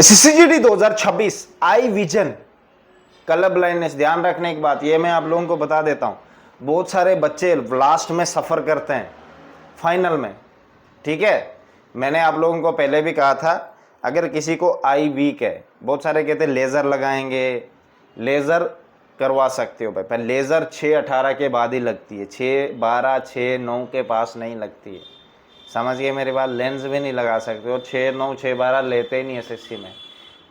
सीसीजीडी 2026 eye vision colour blindness. ध्यान रखने की बात ये मैं आप लोगों को बता देता हूं, बहुत सारे बच्चे लास्ट में सफर करते हैं फाइनल में। ठीक है, मैंने आप लोगों को पहले भी कहा था, अगर किसी को आई वीक है, बहुत सारे कहते हैं लेजर लगाएंगे, लेजर करवा सकते हो भाई, पर लेजर 6-18 के बाद ही लगती है, 6-12 6-9 के पास नहीं लगती है। समझ गए मेरी बात? लेंस भी नहीं लगा सकते, और 6-9 6-12 लेते ही नहीं एसएससी में,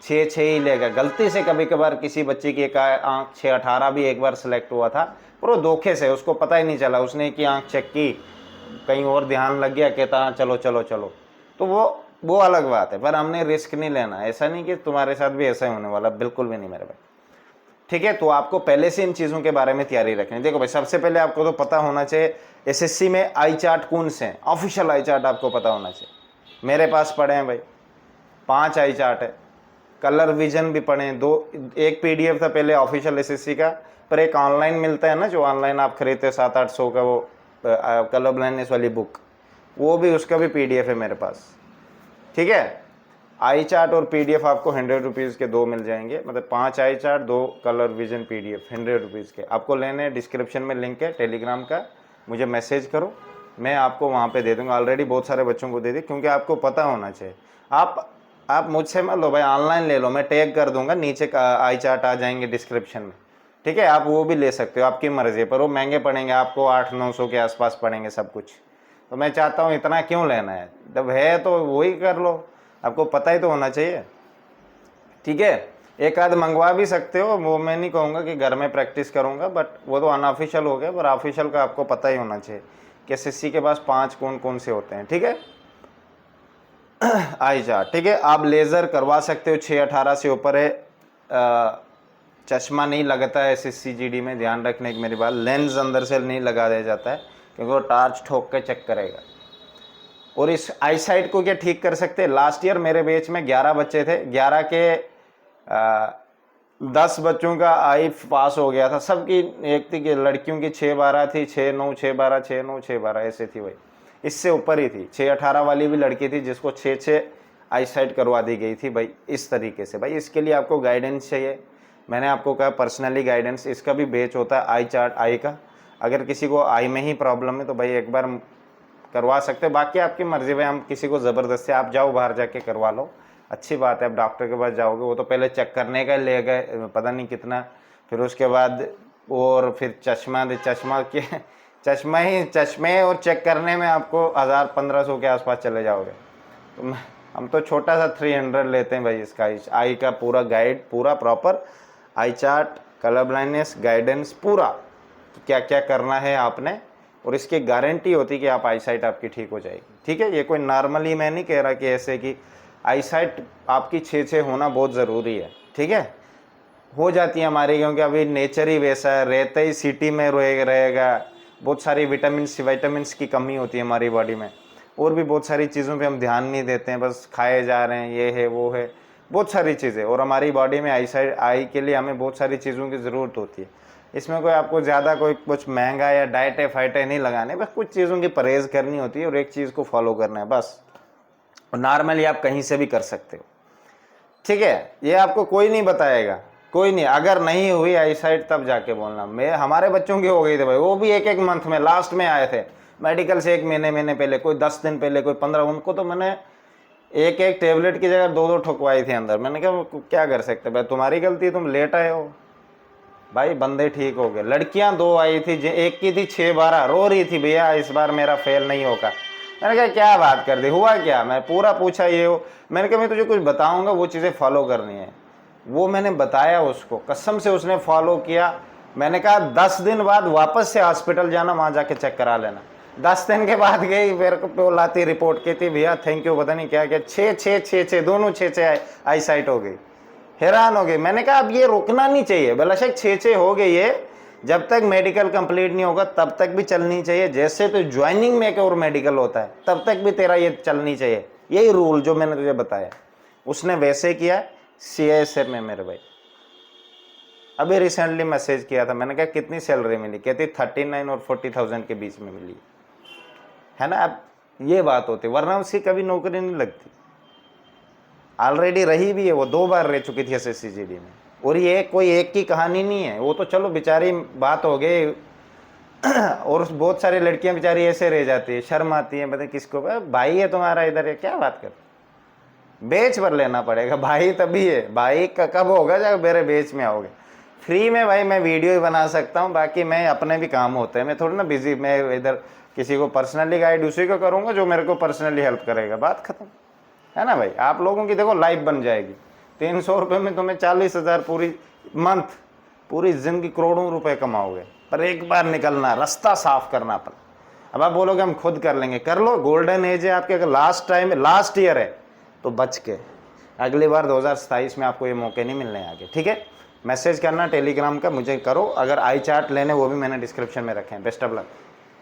6-6 ही लेगा। गलती से कभी कभार किसी बच्चे की एक आँख 6-18 भी एक बार सेलेक्ट हुआ था, पर वो धोखे से, उसको पता ही नहीं चला, उसने की आँख चेक की, कहीं और ध्यान लग गया, कहता चलो चलो चलो, तो वो अलग बात है। पर हमने रिस्क नहीं लेना, ऐसा नहीं कि तुम्हारे साथ भी ऐसा ही होने वाला, बिल्कुल भी नहीं मेरे भाई। ठीक है, तो आपको पहले से इन चीज़ों के बारे में तैयारी रखनी। देखो भाई, सबसे पहले आपको तो पता होना चाहिए एसएससी में आई चार्ट कौन से हैं, ऑफिशियल आई चार्ट आपको पता होना चाहिए। मेरे पास पड़े हैं भाई 5 आई चार्ट है, कलर विजन भी पढ़े हैं 2, एक पीडीएफ था पहले ऑफिशियल एसएससी का, पर एक ऑनलाइन मिलता है ना, जो ऑनलाइन आप खरीदते हो 700-800 का, वो कलर ब्लाइंडनेस वाली बुक, वो भी, उसका भी पीडीएफ है मेरे पास। ठीक है, आई चार्ट और पीडीएफ आपको 100 रुपीज़ के 2 मिल जाएंगे, मतलब 5 eye chart 2 colour vision PDF 100 rupees के आपको लेने हैं। डिस्क्रिप्शन में लिंक है टेलीग्राम का, मुझे मैसेज करो, मैं आपको वहाँ पे दे दूँगा। ऑलरेडी बहुत सारे बच्चों को दे दी, क्योंकि आपको पता होना चाहिए। आप मुझसे मत लो भाई, ऑनलाइन ले लो, मैं टैग कर दूंगा, नीचे का आई चार्ट आ जाएंगे डिस्क्रिप्शन में। ठीक है, आप वो भी ले सकते हो, आपकी मर्जी, पर वो महंगे पड़ेंगे आपको, 800-900 के आसपास पड़ेंगे सब कुछ। तो मैं चाहता हूँ इतना क्यों लेना है, जब है तो वही कर लो, आपको पता ही तो होना चाहिए। ठीक है, एक आध मंगवा भी सकते हो, वो मैं नहीं कहूँगा कि घर में प्रैक्टिस करूँगा, बट वो तो अनऑफिशियल हो गया, पर ऑफिशियल का आपको पता ही होना चाहिए कि एसएससी के पास 5 कौन कौन से होते हैं। ठीक है, आई चार्ट। ठीक है, आप लेज़र करवा सकते हो, 6-18 से ऊपर है, चश्मा नहीं लगता है एसएससी-जीडी में, ध्यान रखने की मेरी बात, लेंस अंदर से नहीं लगा दिया जाता है, क्योंकि वो टार्च ठोक के चेक करेगा। और इस आई साइट को क्या ठीक कर सकते हैं, लास्ट ईयर मेरे बैच में 11 बच्चे थे, 11 के 10 बच्चों का आई पास हो गया था, सबकी एक थी कि लड़कियों की 6-12 थी, 6-9 6-12 6-9 6-12 ऐसे थी भाई, इससे ऊपर ही थी। 6-18 वाली भी लड़की थी जिसको 6-6 आई साइट करवा दी गई थी भाई, इस तरीके से। भाई इसके लिए आपको गाइडेंस चाहिए, मैंने आपको कहा पर्सनली गाइडेंस, इसका भी बैच होता है आई चार्ट आई का। अगर किसी को आई में ही प्रॉब्लम है तो भाई एक बार करवा सकते हो, बाकी आपकी मर्जी भाई, हम किसी को ज़बरदस्ती, आप जाओ बाहर जाके करवा लो, अच्छी बात है। आप डॉक्टर के पास जाओगे, वो तो पहले चेक करने का ले गए पता नहीं कितना, फिर उसके बाद और फिर चश्मे और चेक करने में आपको 1000-1500 के आसपास चले जाओगे। तो हम तो छोटा सा 300 लेते हैं भाई इसका, आई का पूरा गाइड, पूरा प्रॉपर आई चार्ट, कलर ब्लाइंडनेस गाइडेंस पूरा, क्या क्या करना है आपने, और इसकी गारंटी होती है कि आप आई साइट आपकी ठीक हो जाएगी। ठीक है, ये कोई नॉर्मली मैं नहीं कह रहा कि ऐसे कि आई साइट आपकी 6-6 होना बहुत ज़रूरी है। ठीक है, हो जाती है हमारी, क्योंकि अभी नेचर ही वैसा है, रहते ही सिटी में रहेगा, बहुत सारी विटामिन्स की कमी होती है हमारी बॉडी में, और भी बहुत सारी चीज़ों पे हम ध्यान नहीं देते हैं, बस खाए जा रहे हैं, ये है वो है, बहुत सारी चीज़ें, और हमारी बॉडी में आई के लिए हमें बहुत सारी चीज़ों की ज़रूरत होती है। इसमें कोई आपको ज़्यादा कोई कुछ महंगा या डाइटे फाइटे नहीं लगाने, बस कुछ चीज़ों की परहेज़ करनी होती है और एक चीज़ को फॉलो करना है बस। और नॉर्मली आप कहीं से भी कर सकते हो। ठीक है, ये आपको कोई नहीं बताएगा, कोई नहीं, अगर नहीं हुई आई साइट तब जाके बोलना। मैं, हमारे बच्चों की हो गई थी भाई, वो भी एक मंथ में, लास्ट में आए थे मेडिकल से, 1 महीने पहले, कोई 10 दिन पहले, कोई 15, उनको तो मैंने एक टेबलेट की जगह 2 ठुकवाई थी अंदर। मैंने कहा क्या कर सकते भाई, तुम्हारी गलती, तुम लेट आए हो भाई, बंदे ठीक हो गए। लड़कियां 2 आई थी, एक की थी 6-12, रो रही थी, भैया इस बार मेरा फेल नहीं होगा। मैंने कहा क्या बात कर दी, हुआ क्या, मैं पूरा पूछा ये हो, मैंने कहा मैं तुझे कुछ बताऊंगा, वो चीज़ें फॉलो करनी है, वो मैंने बताया उसको, कसम से उसने फॉलो किया। मैंने कहा 10 दिन बाद वापस से हॉस्पिटल जाना, वहाँ जाके चेक करा लेना। 10 दिन के बाद गई, मेरे को लाती रिपोर्ट की थी, भैया थैंक यू, पता नहीं क्या क्या, 6 दोनों 6 आई साइट हो गई। हैरान हो गए। मैंने कहा अब ये रुकना नहीं चाहिए, बेशक 6 हो गई है, जब तक मेडिकल कंप्लीट नहीं होगा तब तक भी चलनी चाहिए। जैसे तो ज्वाइनिंग में एक और मेडिकल होता है, तब तक भी तेरा ये चलनी चाहिए, यही रूल जो मैंने तुझे बताया। उसने वैसे किया CISF में मेरे भाई। अभी रिसेंटली मैसेज किया था, मैंने कहा कितनी सैलरी मिली, कहती 39 और 40,000 के बीच में मिली है ना। अब ये बात होती, वरना उसकी कभी नौकरी नहीं लगती। ऑलरेडी रही भी है, वो 2 बार रह चुकी थी SSCGD में। और ये कोई एक की कहानी नहीं है, वो तो चलो बेचारी बात हो गई। और बहुत सारी लड़कियां बेचारी ऐसे रह जाती है, शर्म आती है, पता किसको, भाई है तुम्हारा इधर, है क्या बात कर, बेच पर लेना पड़ेगा भाई, तभी है भाई का कब होगा जब मेरे बेच में आओगे। फ्री में भाई मैं वीडियो ही बना सकता हूँ, बाकी मैं अपने भी काम होते हैं, मैं थोड़ी ना बिजी, मैं इधर किसी को पर्सनली गाइड उसी को करूँगा जो मेरे को पर्सनली हेल्प करेगा, बात खत्म है ना भाई। आप लोगों की देखो लाइफ बन जाएगी, 300 रुपये में तुम्हें 40,000 पूरी मंथ, पूरी जिंदगी करोड़ों रुपए कमाओगे। पर एक बार निकलना, रास्ता साफ करना अपना। अब आप बोलोगे हम खुद कर लेंगे, कर लो, गोल्डन एज है आपके, अगर लास्ट ईयर है तो बच के, अगली बार 2027 में आपको ये मौके नहीं मिलने आगे, ठीक है। मैसेज करना टेलीग्राम का मुझे करो, अगर आई चार्ट लेने वो भी मैंने डिस्क्रिप्शन में रखे हैं। Best of luck.